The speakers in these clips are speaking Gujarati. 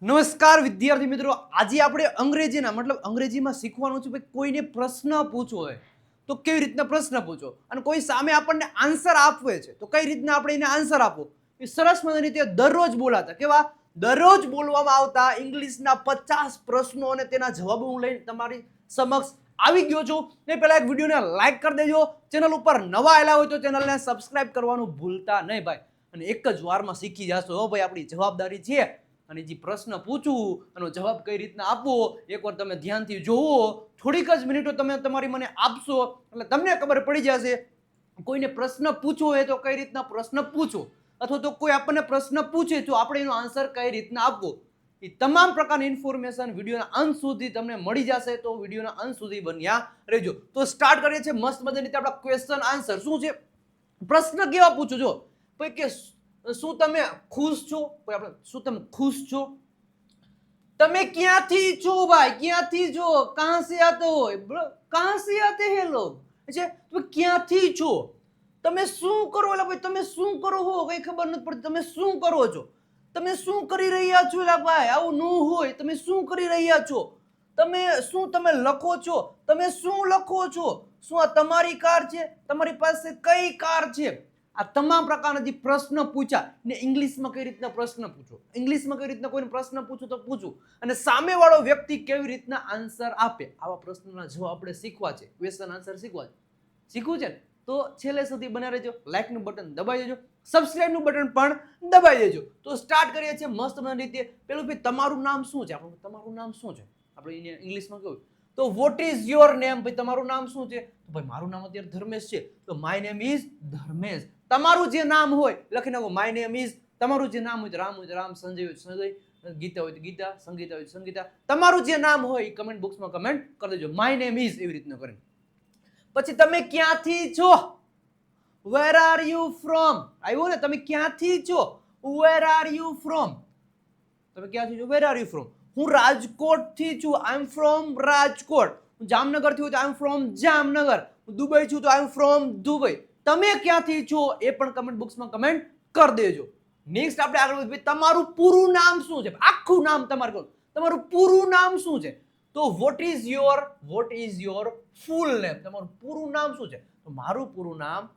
નમસ્કાર વિદ્યાર્થી મિત્રો, આજે આપણે અંગ્રેજીના મતલબ અંગ્રેજીમાં શીખવાનું છે ભાઈ. કોઈને પ્રશ્ન પૂછવો હોય તો કેવી રીતના પ્રશ્ન પૂછો, અને કોઈ સામે આપણને આન્સર આપવે છે તો કઈ રીતના આપણે એને આન્સર આપવો. એ સરસ મજાની રીતે દરરોજ બોલાતા કેવા દરરોજ બોલવામાં આવતા ઇંગ્લિશના 50 પ્રશ્નો અને તેના જવાબો હું લઈને તમારી સમક્ષ આવી ગયો છું. એ પહેલા એક વિડીયોને લાઈક કરી દેજો. ચેનલ ઉપર નવા આવેલા હોય તો ચેનલને સબસ્ક્રાઇબ કરવાનું ભૂલતા નહીં ભાઈ. અને એક જ વારમાં શીખી જશો. હો ભાઈ, આપણી જવાબદારી છે. અને જે પ્રશ્ન પૂછું એનો જવાબ કઈ રીતના આપવો એકવાર તમે ધ્યાનથી જોવો. થોડીક જ મિનિટો તમે તમારી મને આપશો એટલે તમને ખબર પડી જશે. કોઈને પ્રશ્ન પૂછવો હોય તો કઈ રીતના પ્રશ્ન પૂછો, અથવા તો કોઈ આપણને પ્રશ્ન પૂછે તો આપણે એનો આન્સર કઈ રીતના આપવો, એ તમામ પ્રકારની ઇન્ફોર્મેશન વિડીયોના અંત સુધી તમને મળી જશે. તો વિડીયોના અંત સુધી બન્યા રહેજો. તો સ્ટાર્ટ કરીએ છીએ મસ્ત મજાની રીતે આપણા ક્વેશ્ચન આન્સર. શું છે પ્રશ્ન કેવા પૂછો જો ભાઈ કે શું તમે ખુશ છો? આપણે શું તમે ખુશ છો? તમે ક્યાંથી છો ભાઈ? ક્યાંથી છો? કહાં સે આતે હો? કહાં સે આતે હે લોગ? છે તમે ક્યાંથી છો? તમે શું કરો? એટલે ભાઈ તમે શું કરો હો કઈ ખબર નથી પડતી. તમે શું કરો છો? તમે શું કરી રહ્યા છો? એટલે ભાઈ આવું ન હોય. તમે શું કરી રહ્યા છો? તમે શું તમે લખો છો? તમે શું લખો છો? શું આ તમારી કાર છે? તમારી પાસે કઈ કાર છે? આ તમામ પ્રકારના જે પ્રશ્ન પૂછ્યા ને ઇંગ્લિશમાં કઈ રીતના પ્રશ્ન પૂછો, ઇંગ્લિશમાં કઈ રીતના કોઈને પ્રશ્ન પૂછો તો પૂછું, અને સામેવાળો વ્યક્તિ કેવી રીતના આન્સર આપે, આવા પ્રશ્નોના જવાબ આપણે શીખવા છે. ક્વેશ્ચન આન્સર શીખવું છે ને તો છેલ્લે સુધી બના રહેજો. લાઈકનું બટન દબાઈ દેજો, સબસ્ક્રાઇબનું બટન પણ દબાઈ દેજો. તો સ્ટાર્ટ કરીએ છીએ મસ્ત રીતે. પેલું ભાઈ તમારું નામ શું છે? આપણું તમારું નામ શું છે? આપણે ઇંગ્લિશમાં કહ્યું તો વોટ ઇઝ યોર નેમ? ભાઈ તમારું નામ શું છે? તો ભાઈ મારું નામ અત્યારે ધર્મેશ છે તો માય નેમ ઇઝ ધર્મેશ. તમારું જે નામ હોય લખી નાખો માય નેમ ઇઝ. તમારું જે નામ હોય રામ હોય તો રામ, સંજય હોય તો સંજય, ગીતા હોય તો ગીતા, સંગીતા હોય તો સંગીતા. તમારું જે નામ હોય એ કમેન્ટ બોક્સમાં કમેન્ટ કરી દેજો. માય નેમ ઇઝ એવી રીતના કરીને. પછી તમે ક્યાંથી છો? Where are you from? આવ્યું ને? તમે ક્યાંથી છો? Where are you from? તમે ક્યાંથી છો? Where are you from? હું રાજકોટ થી છું. I am from Rajkot. હું જામનગર થી છું તો આઈ એમ ફ્રોમ જામનગર. હું દુબઈ છું તો આઈ એમ ફ્રોમ દુબઈ. તમે ક્યાંથી છો એ પણ કમેન્ટ બોક્સમાં કમેન્ટ કરી દેજો. નેક્સ્ટ આપણે આગળ વધીએ. તમારું પૂરું નામ શું છે? આખું નામ તમારું, તમારું પૂરું નામ શું છે? તો vote is your full name? તમારું પૂરું નામ શું છે? તો મારું પૂરું નામ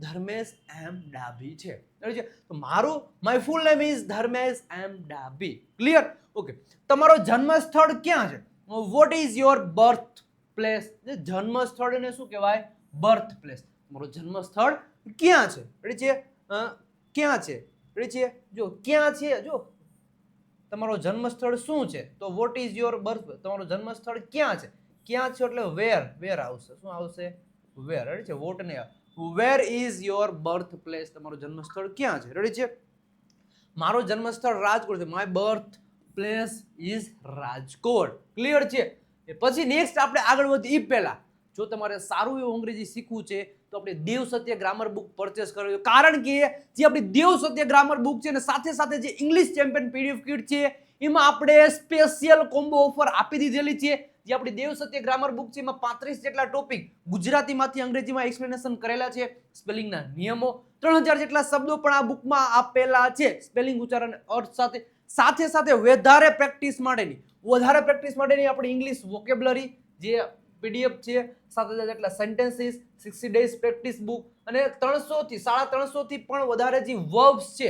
ધર્મેશ એમ ડાભી છે. તો my full name is Dharmesh M Dabhi. Clear? Okay. તમારો જન્મ સ્થળ ક્યાં છે? What is your birth place? જન્મ સ્થળ એને શું કહેવાય? Birth place. તમારો જન્મ સ્થળ ક્યાં છે? રેડી છે? ક્યાં છે? રેડી છે? જો ક્યાં છે, જો તમારો જન્મ સ્થળ શું છે? તો વોટ ઇઝ યોર બર્થ? તમારો જન્મ સ્થળ ક્યાં છે? ક્યાં છે એટલે વેર આવશે. શું આવશે? વેર. રેડી છે? વોટ ને where is your birth place? તમારો જન્મ સ્થળ ક્યાં છે? રેડી છે? મારો જન્મ સ્થળ રાજકોટ છે. My birth place is Rajkot. Clear છે? પછી નેક્સ્ટ આપણે આગળ વધીએ એ પહેલા જો તમારે સારું એવું અંગ્રેજી શીખવું છે તો આપણે દેવ સત્ય ગ્રામર બુક પરચેસ કરજો. કારણ કે જે આપણી દેવ સત્ય ગ્રામર બુક છે ને સાથે સાથે જે ઇંગ્લિશ ચેમ્પિયન પીડીએફ કિટ છે એમાં આપણે સ્પેશિયલ કોમ્બો ઓફર આપી દીધેલી છે. જે આપણી દેવ સત્ય ગ્રામર બુક છે એમાં 35 જેટલા ટોપિક ગુજરાતીમાંથી અંગ્રેજીમાં એક્સપ્લેનેશન કરેલા છે. સ્પેલિંગના નિયમો 3000 જેટલા શબ્દો પણ આ બુકમાં આપેલા છે સ્પેલિંગ, ઉચ્ચારણ, અર્થ સાથે સાથે વધારે પ્રેક્ટિસ માટેની આપણી ઇંગ્લિશ વોકેબ્યુલરી જે પીડીએફ છે, 7000 જેટલા સેન્ટેન્સીસ, 60 ડેઝ પ્રેક્ટિસ બુક અને 300 થી 350 થી પણ વધારે જે વર્બ્સ છે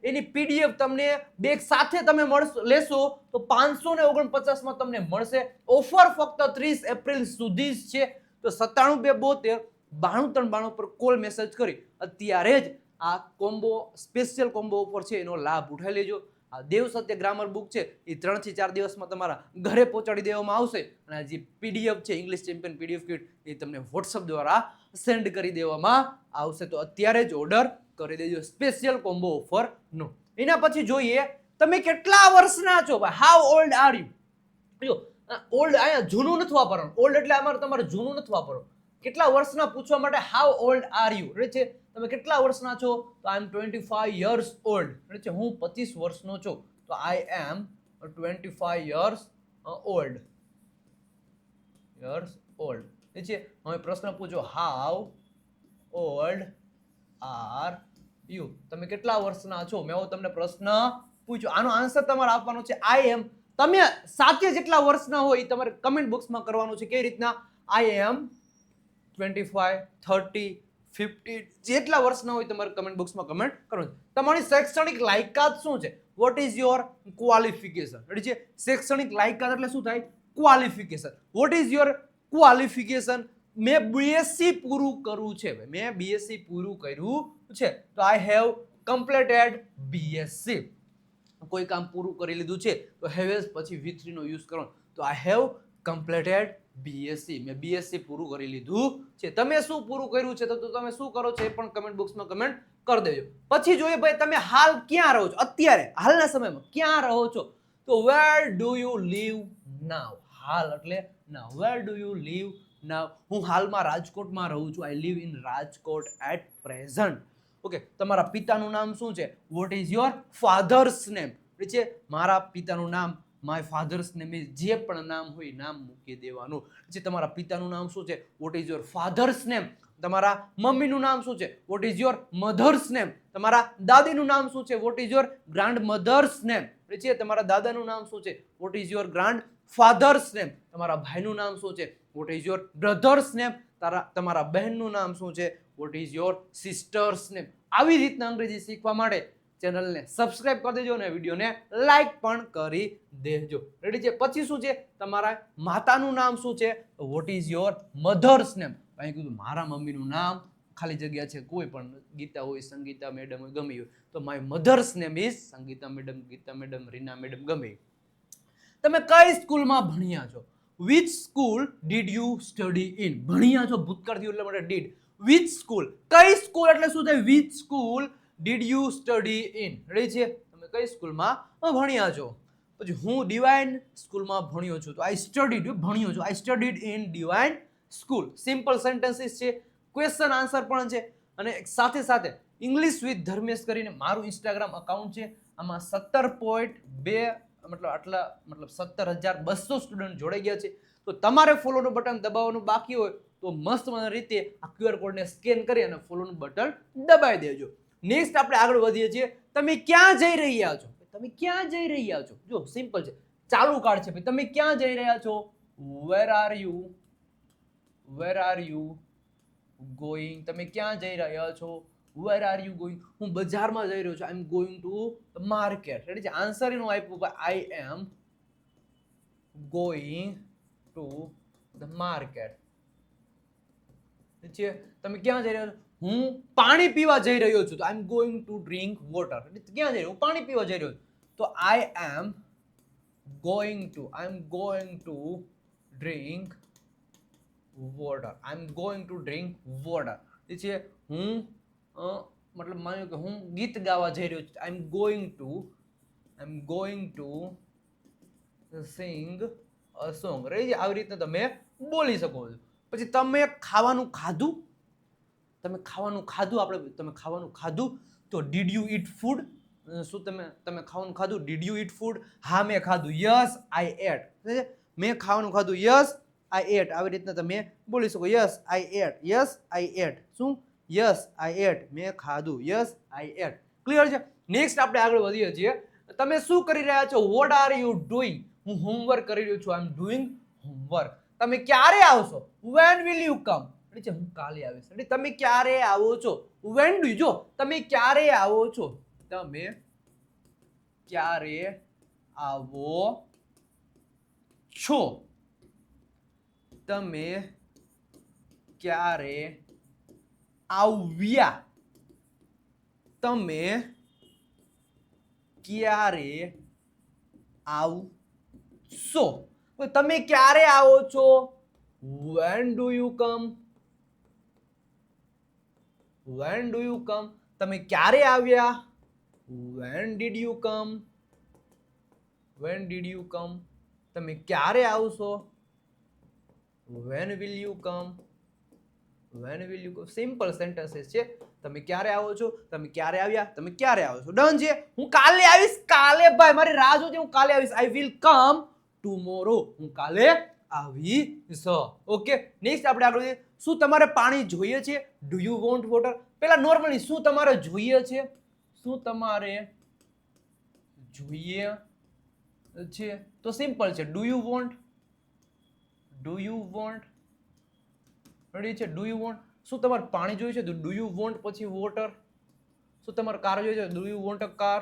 એની પીડીએફ તમને બેગ સાથે તમે લેશો તો 549 માં તમને મળશે. ઓફર ફક્ત 30 એપ્રિલ સુધી જ છે. તો 97 272 9392 પર કોલ મેસેજ કરી અત્યારે જ આ કોમ્બો સ્પેશિયલ કોમ્બો ઓફર છે એનો લાભ ઉઠાવી લેજો. આ દેવ સત્ય ગ્રામર બુક છે એ 3 થી 4 દિવસમાં તમારા ઘરે પહોંચાડી દેવામાં આવશે. અને જે પીડીએફ છે ઇંગ્લિશ ચેમ્પિયન પીડીએફ કિટ એ તમને વોટ્સઅપ દ્વારા સેન્ડ કરી દેવામાં આવશે. તો અત્યારે જ ઓર્ડર કરી દેજો સ્પેશિયલ કોમ્બો ઓફર નો. એના પછી જોઈએ તમે કેટલા વર્ષના છો? How old are you? જો ઓલ્ડ અહીંયા જૂનું નથી વાપરવાનું. ઓલ્ડ એટલે તમારે જૂનું નથી વાપરવાનું. કેટલા વર્ષના પૂછવા માટે હાઉ ઓલ્ડ આર યુ? છે તમે કેટલા વર્ષના છો? તો આઈ એમ 25 યર્સ ઓલ્ડ. છે હું 25 વર્ષનો છું તો આઈ એમ 25 યર્સ ઓલ્ડ. છે હવે પ્રશ્ન પૂછો હાઉ ઓલ્ડ આર યુ? તમે કેટલા વર્ષના છો? મેં તમને પ્રશ્ન પૂછ્યું. આનો આન્સર તમારે આપવાનો છે આઈ એમ. તમે સાચે જેટલા વર્ષના હોય એ તમારે કમેન્ટ બોક્સમાં કરવાનું છે. કેવી રીતના? આઈ એમ 25, 30, 50 જેટલા વર્ષના હોય તમારે કમેન્ટ બોક્સમાં કમેન્ટ કરવાનું. તમારી શૈક્ષણિક લાયકાત શું છે? What is your qualification? Ready છે? શૈક્ષણિક લાયકાત એટલે શું થાય? Qualification. Vote is your qualification? મેં બીએસસી પૂરું કરવું છે. મેં બીએસસી પૂરું કર્યું છે તો આઈ હેવ કમ્પ્લીટેડ બીએસસી. કોઈ કામ પૂરું કરી લીધું છે તો હેવેઝ પછી V3 નો યુઝ કરવાનો. તો આઈ હેવ કમ્પ્લીટેડ બીએસસી. મેં બીએસસી પૂરું કરી લીધું છે. તમે શું પૂરું કર્યું છે તો તમે શું કરો છો એ પણ કમેન્ટ બોક્સમાં કમેન્ટ કરી દેજો. પછી જોઈએ ભાઈ તમે હાલ ક્યાં રહો છો? અત્યારે હાલના સમયમાં ક્યાં રહો છો? તો where do you live now? હાલ એટલે now. Where do you live now? હું હાલમાં રાજકોટમાં રહું છું. I live in Rajkot at present. Okay. તમારા પિતાનું નામ શું છે? What is your father's name? છે મારા પિતાનું નામ, માય ફાધર્સ નેમ ઇઝ, જે પણ નામ હોય નામ મૂકી દેવાનું. જે તમારા પિતાનું નામ શું છે? What is your father's name? તમારા મમ્મીનું નામ શું છે? What is your mother's name? તમારા દાદીનું નામ શું છે? What is your grand mother's name? છે તમારા દાદાનું નામ શું છે? What is your grand father's name? તમારા ભાઈનું નામ શું છે? What is your brother's name? તમારા બહેનનું નામ શું છે? What is your sister's name? આવી રીતના અંગ્રેજી શીખવા માટે ચેનલને સબસ્ક્રાઇબ કરી દેજો અને વિડીયોને લાઈક પણ કરી દેજો. રેડી છે? પછી શું છે? તમારા માતાનું નામ શું છે? What is your mother's name? અહીં કીધું મારા મમ્મીનું નામ ખાલી જગ્યા છે કોઈ પણ, ગીતા હોય, સંગીતા મેડમ હોય, ગમે હોય, તો my mother's name is Sangeeta madam, Geeta madam, Reena madam, ગમે. તમે કઈ સ્કૂલમાં ભણ્યા છો? Which school did you study in? ભણ્યા છો ભૂતકાળ થયું એટલે માટે ડીડ. Which school? કઈ સ્કૂલ એટલે શું થાય? Which school did you study in? Ready છે? તમે કઈ સ્કૂલમાં ભણ્યા છો? પછી હું ડિવાઇન સ્કૂલમાં ભણ્યો છું તો આઈ સ્ટડીડ. ભણ્યો છું, I studied in Divine school. Simple sentences છે, ક્વેશ્ચન આન્સર પણ છે. અને સાથે સાથે ઇંગ્લિશ વિથ ધર્મેશ કરીને મારું ઇન્સ્ટાગ્રામ અકાઉન્ટ છે. આમાં 17.2 મતલબ 17,200 સ્ટુડન્ટ જોડાઈ ગયા છે. તો તમારે ફોલોનું બટન દબાવવાનું બાકી હોય તો મસ્ત રીતે આ QR કોડને સ્કેન કરી અને ફોલોનું બટન દબાવી દેજો. નેક્સ્ટ આપણે આગળ વધીએ છીએ. તમે ક્યાં જઈ રહ્યા છો? તમે ક્યાં જઈ રહ્યા છો? જો સિમ્પલ છે, ચાલુ કાર્ડ છે. તમે ક્યાં જઈ રહ્યા છો? Where are you going? તમે ક્યાં જઈ રહ્યા છો? Where are you going? હું બજારમાં જઈ રહ્યો છું. I am going to the market. Ready છે? આન્સર એનું આપ્યું I am going to the market. છે તમે ક્યાં જઈ રહ્યા છો? હું પાણી પીવા જઈ રહ્યો છું તો I am going to drink water. ક્યાં જઈ રહ્યો? હું પાણી પીવા જઈ રહ્યો છું તો I am going to drink water. I am going to drink water. છે હું મતલબ માન્યું કે હું ગીત ગાવા જઈ રહ્યો છું. I am going to sing a song. રહી આવી રીતના તમે બોલી શકો છો. પછી તમે ખાવાનું ખાધું? તમે ખાવાનું ખાધું તો ડીડ યુ ઈટ ફૂડ? શું તમે ખાવાનું ખાધું? Did you eat food? હા મેં ખાધું. Yes I ate. મેં ખાવાનું ખાધું. Yes I ate. આવી રીતના તમે બોલી શકો. Yes I ate. Yes I ate. શું? Yes I ate. મેં ખાધું. Yes I ate. ક્લિયર છે? નેક્સ્ટ આપણે આગળ વધીએ છીએ. તમે શું કરી રહ્યા છો? What are you doing? હું હોમવર્ક કરી રહ્યો છું. I am doing homework. તમે ક્યારે આવશો? When will you come? હું કાલે આવીશ. તમે ક્યારે આવો છો? When do. જો તમે ક્યારે આવો છો? તમે ક્યારે આવો છો? તમે ક્યારે આવ્યા? તમે ક્યારે આવશો? તમે ક્યારે આવો છો? When do you come? When do you come? તમે ક્યારે આવ્યા? When did you come? When did you come? તમે ક્યારે આવશો? When will you come? When will you come? Simple sentences છે. તમે ક્યારે આવો છો? તમે ક્યારે આવ્યા? તમે ક્યારે આવો છો? ડન છે. હું કાલે આવીશ. કાલે ભાઈ મારી રાહ જોજે. હું કાલે આવીશ. I will come tomorrow. હું કાલે આવીશ. ઓકે. નેક્સ્ટ આપણે આગળ વધીએ. શું તમારે પાણી જોઈએ છે? Do you want water? પહેલા નોર્મલી શું તમારે જોઈએ છે? શું તમારે જોઈએ છે તો સિમ્પલ છે do you want, do you want, ready છે ડુ યુ વોન્ટ. શું તમારે પાણી જોઈએ છે તો ડુ યુ વોન્ટ પછી વોટર. શું તમારે કાર જોઈએ છે do you want a car.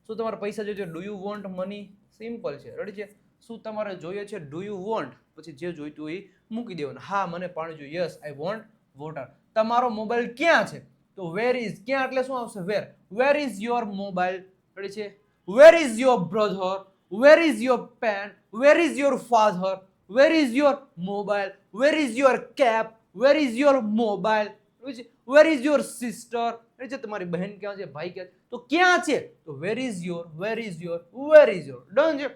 શું તમારે પૈસા જોઈએ છે do you want money. Simple છે, રેડી છે. શું તમારે જોઈએ છે ડુ યુ વોન્ટ પછી જે જોઈતું એ મૂકી દેવાનું. હા મને પાણી જોઈએ, યસ આઈ વોન્ટ વોટર. તમારો મોબાઈલ ક્યાં છે તો વેર ઇઝ, ક્યાં એટલે શું આવશે where. Where is your mobile, ready છે. Where is your brother, where is your pen, where is your father, where is your mobile, where is your cap, where is your mobile, where is your sister, તમારી બહેન ક્યાં છે, ભાઈ ક્યાં છે, તો ક્યાં છે તો where is your, where is your, where is your. Done છે,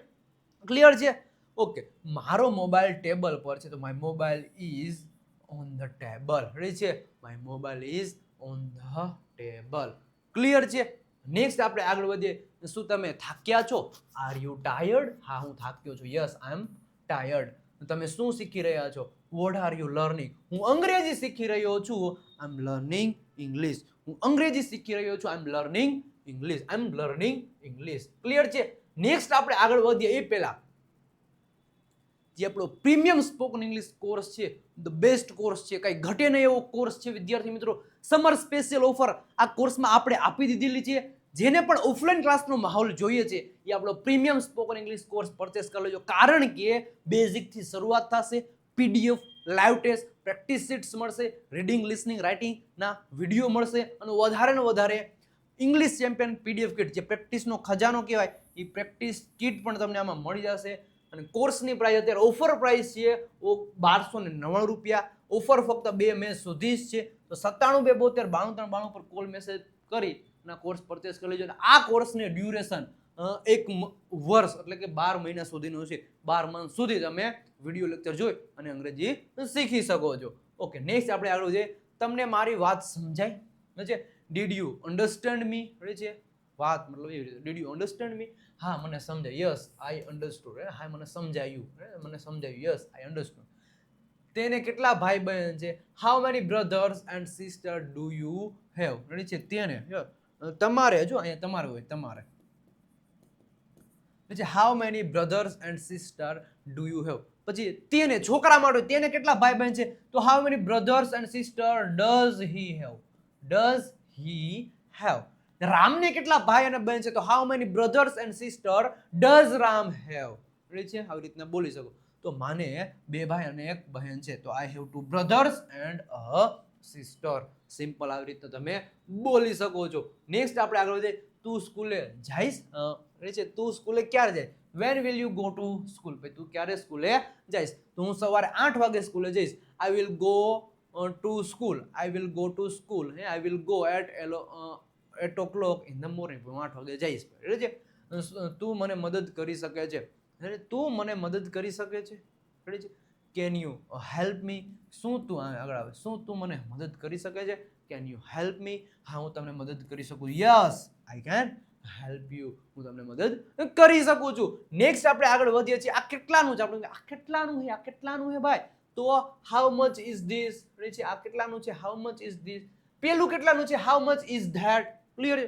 ક્લિયર છે. ઓકે, મારો મોબાઈલ ટેબલ પર છે તો my mobile is on the table, ready છે. My mobile is on the table. Clear છે. નેક્સ્ટ આપણે આગળ વધીએ. શું તમે થાક્યા છો? Are you tired? હા હું થાક્યો છું, યસ આઈ એમ ટાયર્ડ. તમે શું શીખી રહ્યા છો? What are you learning? હું અંગ્રેજી શીખી રહ્યો છું, આઈ એમ લર્નિંગ ઇંગ્લિશ. હું અંગ્રેજી શીખી રહ્યો છું, I M learning English, I M learning English. Clear છે. નેક્સ્ટ આપણે આગળ વધીએ એ પહેલા જે આપણો પ્રીમિયમ સ્પોકન ઇંગ્લિશ કોર્સ છે, ધ બેસ્ટ કોર્સ છે, કઈ ઘટે નહીં એવો કોર્સ છે વિદ્યાર્થી મિત્રો. સમર સ્પેશિયલ ઓફર આ કોર્સમાં આપણે આપી દીધેલી છે. જેને પણ ઓફલાઈન ક્લાસનો માહોલ જોઈએ છે એ આપણો premium spoken English course purchase કરી લેજો. કારણ કે બેઝિકથી શરૂઆત થશે. PDF, live test, practice sheets મળશે, રીડિંગ, લિસનિંગ, રાઇટિંગના વિડીયો મળશે અને વધારે ને વધારે ઇંગ્લિશ ચેમ્પિયન પીડીએફ કિટ જે પ્રેક્ટિસનો ખજાનો કહેવાય એ પ્રેક્ટિસ કિટ પણ તમને આમાં મળી જશે. અને કોર્સની પ્રાઇસ અત્યારે ઓફર પ્રાઇસ છે 1299 રૂપિયા. ઓફર ફક્ત 2 મે સુધી જ છે. તો 97 272 93 92 પર કોલ મેસેજ કરી અને કોર્સ પરચેસ કરી લેજો. આ કોર્સની ડ્યુરેશન 1 વર્ષ એટલે કે 12 મહિના સુધીનો છે. 12 મંથ સુધી તમે વિડીયો લેક્ચર જોઈ અને અંગ્રેજી શીખી શકો છો. ઓકે, નેક્સ્ટ આપણે આગળ જઈએ. તમને મારી વાત સમજાય છે? ડીડ યુ અન્ડરસ્ટેન્ડ મી? છે વાત મતલબ એવી રીતે, ડીડ યુ અન્ડરસ્ટેન્ડ મી? હા મને સમજાય, યસ આઈ અન્ડરસ્ટુડ. હા મને સમજાયું, મને સમજાયું, યસ આઈ અન્ડરસ્ટુડ. તેને કેટલા ભાઈ બહેન છે? How many brothers and sister do you have? Ready છે. તેને તમારે, જો અહીંયા તમારે હોય, તમારે પછી how many brothers and sister do you have. પછી તેને છોકરા માટે તેને કેટલા ભાઈ બહેન છે તો how many brothers and sister does he have? Does he have. રામને કેટલા ભાઈ અને બહેન છે તો how many brothers and sister does Ram have? Ready છે. આવી રીતના બોલી શકો. તો માને 2 ભાઈ અને 1 બહેન છે તો I have 2 brothers and a sister. Simple આવી રીતના તમે બોલી શકો છો. નેક્સ્ટ આપણે આગળ વધીએ. તું સ્કૂલે જઈશ? છે તું સ્કૂલે ક્યારે જાય? When will you go to school? ભાઈ તું ક્યારે સ્કૂલે જઈશ? તો હું સવારે 8 વાગે સ્કૂલે જઈશ. I will go to school. I will go to school. I will go at 8 o'clock in the morning. હું 8 વાગે જઈશ. એટલે છે તું મને મદદ કરી શકે છે. તું મને મદદ કરી શકે છે. એટલે છે કેન યુ હેલ્પ મી? શું તું આગળ આવે, શું તું મને મદદ કરી શકે છે? Can you help me? હા હું તમને મદદ કરી શકું. Yes I can help you. હું તમને મદદ કરી શકું છું. નેક્સ્ટ આપણે આગળ વધીએ છીએ. આ કેટલાનું છે? આપણે આ કેટલાનું છે? આ કેટલાનું છે ભાઈ? તો હાઉ મચ ઇઝ ધીસ? છે આ કેટલાનું છે? How much is this? પેલું કેટલાનું છે? How much is that? Clear?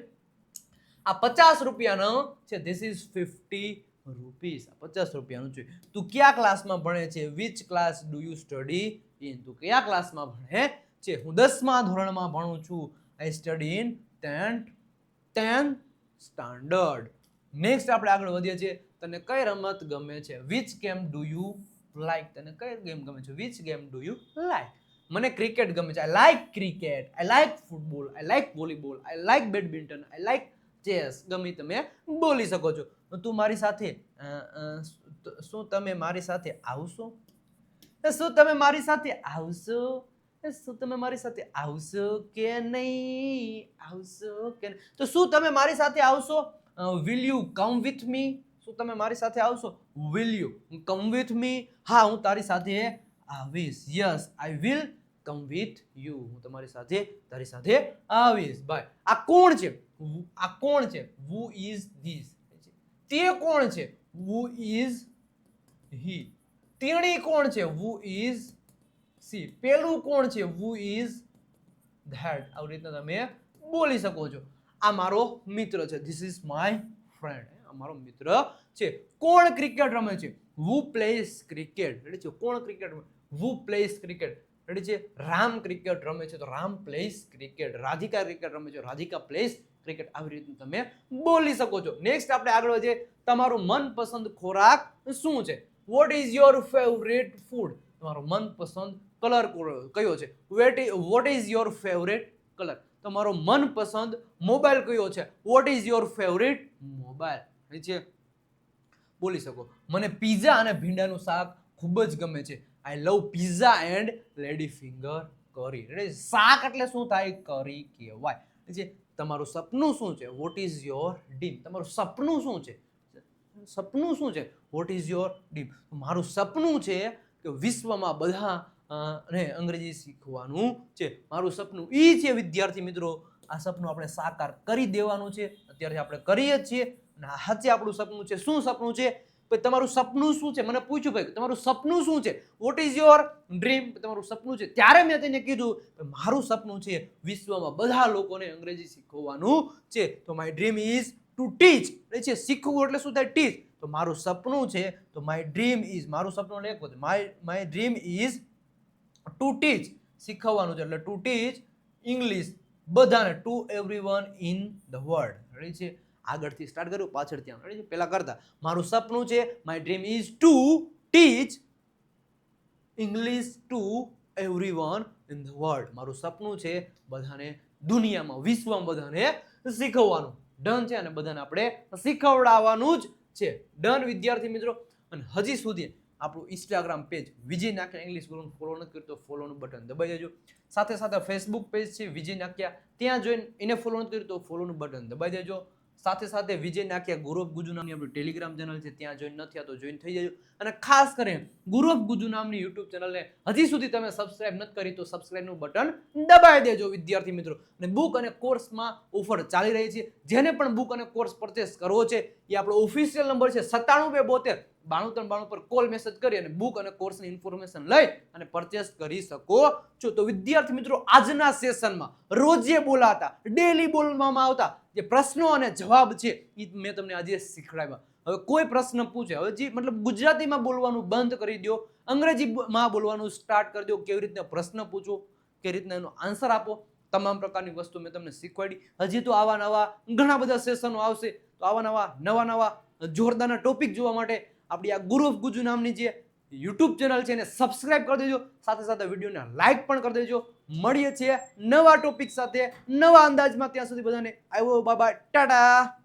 આ 50 રૂપિયાનો છે. This is 50 rupees. 50 રૂપિયાનું છે. તું કયા ક્લાસમાં ભણે છે? Which class do you study in? તું કયા ક્લાસમાં ભણે છે? હું 10મા ધોરણમાં ભણું છું. I study in 10th standard. Next આપણે આગળ વધીએ છીએ. તને કઈ રમત ગમે છે? Which game do you like? તને કઈ ગેમ ગમે છે? Which game do you like? મને ક્રિકેટ ગમે છે. I like cricket. I like football. I like volleyball. I like badminton. I like chess. ગમે તમે બોલી શકો છો. તું મારી સાથે શું તમે મારી સાથે આવશો? શું તમે મારી સાથે આવશો? શું તમે મારી સાથે આવશો કે નહીં? આવશો કે નહીં? તો શું તમે મારી સાથે આવશો? Will you come with me? શું તમે મારી સાથે આવશો? Will you come with me? હા હું તારી સાથે આવીશ. Yes I will come with you. હું તમારી સાથે તારી સાથે આવીશ. ભાઈ આ કોણ છે? આ કોણ છે? who is this? તે કોણ છે? who is he? તેણી કોણ છે? who is she? પેલું કોણ છે? who is that? આવી રીતના તમે બોલી શકો છો. આ મારો મિત્ર છે. this is my friend. અમારો મિત્ર છે. કોણ ક્રિકેટ રમે છે? who plays cricket? રેડી છે? કોણ ક્રિકેટ રમે? who plays cricket? રેડી છે? રામ ક્રિકેટ રમે છે તો Ram place cricket. Radhika cricket રમે છે, રાધિકા પ્લેસ ક્રિકેટ. આવી રીતે તમે બોલી શકો છો. નેક્સ્ટ આપણે આગળ વધીએ. તમારું મનપસંદ ખોરાક શું છે? What is your favourite food? તમારો મનપસંદ કલર કયો છે? What is your favourite colour? તમારો મનપસંદ મોબાઈલ કયો છે? What is your favourite mobile? છે બોલી શકો. મને પીઝા અને ભીંડાનું શાક ખૂબ જ ગમે છે. આઈ લવ પીઝા એન્ડ લેડી ફિંગર કરી. એટલે શાક એટલે શું થાય? કરી કહેવાય. છે તમારું સપનું શું છે? What is your dream? તમારું સપનું શું છે? સપનું શું છે? What is your dream? મારું સપનું છે કે વિશ્વમાં બધા ને અંગ્રેજી શીખવાનું છે. મારું સપનું ઈ છે વિદ્યાર્થી મિત્રો. આ સપનું આપણે સાકાર કરી દેવાનું છે. અત્યારે આપણે કરીએ જ છીએ અને સાચે આપણું સપનું છે. શું સપનું છે? તમારું સપનું શું છે? મને પૂછ્યું ભાઈ તમારું સપનું શું છે? What is your dream? તમારું સપનું છે. ત્યારે મેં તેને કીધું મારું સપનું છે વિશ્વમાં બધા લોકોને અંગ્રેજી શીખવવાનું છે. તો માય ડ્રીમ ઇઝ ટુ ટીચ. એટલે છે શીખવું એટલે શું થાય? ટીચ. તો મારું સપનું છે તો માય ડ્રીમ ઇઝ, મારું સપનું લખો my dream is to teach. શીખવવાનું છે એટલે ટુ ટીચ ઇંગ્લિશ બધાને, to everyone in the world. Ready છે? આગળથી સ્ટાર્ટ કર્યું, પાછળ ત્યાં. રેડી છે? પહેલા કરતા મારું સપનું છે my dream is to teach English two everyone in the world. મારું સપનું છે બધાને દુનિયામાં, વિશ્વમાં બધાને શીખવવાનું. ડન છે અને બધાને આપણે શીખવડાવવાનું જ છે. ડન વિદ્યાર્થી મિત્રો. અને હજી સુધી આપણું ઇન્સ્ટાગ્રામ પેજ વિજય નાખ્યા ઇંગ્લિશ ગુરુને ફોલો નથી કર્યું તો ફોલોનું બટન દબાઈ દેજો. સાથે સાથે ફેસબુક પેજ છે વિજય નાખ્યા, ત્યાં જોઈને એને ફોલો નથી કર્યું તો ફોલોનું બટન દબાઈ દેજો. સાથે સાથે વિજય નાખ્યા ગુરુ ઓફ ગુજુ નામની આપણી ટેલિગ્રામ ચેનલ છે, ત્યાં જોઈન નથી તો જોઈન થઈ જજો. અને ખાસ કરીને ગુરુ ઓફ ગુજુ નામની યુટ્યુબ ચેનલને હજી સુધી તમે સબસ્ક્રાઇબ નથી કરી તો સબસ્ક્રાઇબનું બટન દબાવી દેજો વિદ્યાર્થી મિત્રો. અને બુક અને કોર્સમાં ઓફર ચાલી રહી છે. જેને પણ બુક અને કોર્સ પરચેસ કરવો છે એ આપણો ઓફિશિયલ નંબર છે 97 92 93 92 પર કોલ મેસેજ કરી અને બુક અને કોર્સની ઇન્ફોર્મેશન લઈ અને પરચેસ કરી શકો છો. તો વિદ્યાર્થી મિત્રો આજના સેશનમાં રોજે બોલાતા, ડેલી બોલવામાં આવતા જે પ્રશ્નો અને જવાબ છે એ મેં તમને આજે શીખવાડ્યા. હવે કોઈ પ્રશ્ન પૂછે, હવે જે મતલબ ગુજરાતીમાં બોલવાનું બંધ કરી દો, અંગ્રેજીમાં બોલવાનું સ્ટાર્ટ કરી દો. કેવી રીતના પ્રશ્ન પૂછો, કેવી રીતના એનો આન્સર આપો, તમામ પ્રકારની વસ્તુ મેં તમને શીખવાડી. હજી તો આવા નવા ઘણા બધા સેશનો આવશે. તો આવા નવા જોરદારના ટોપિક જોવા માટે આપણી આ ગુરુ ઓફ ગુજુ નામની જે યુટ્યુબ ચેનલ છે એને સબસ્ક્રાઇબ કરી દેજો. સાથે સાથે વિડીયોને લાઈક પણ કરી દેજો. મળીએ છીએ નવા ટોપિક સાથે, નવા અંદાજમાં. ત્યાં સુધી બધાને આવ્યો બાય બાય, ટાટા.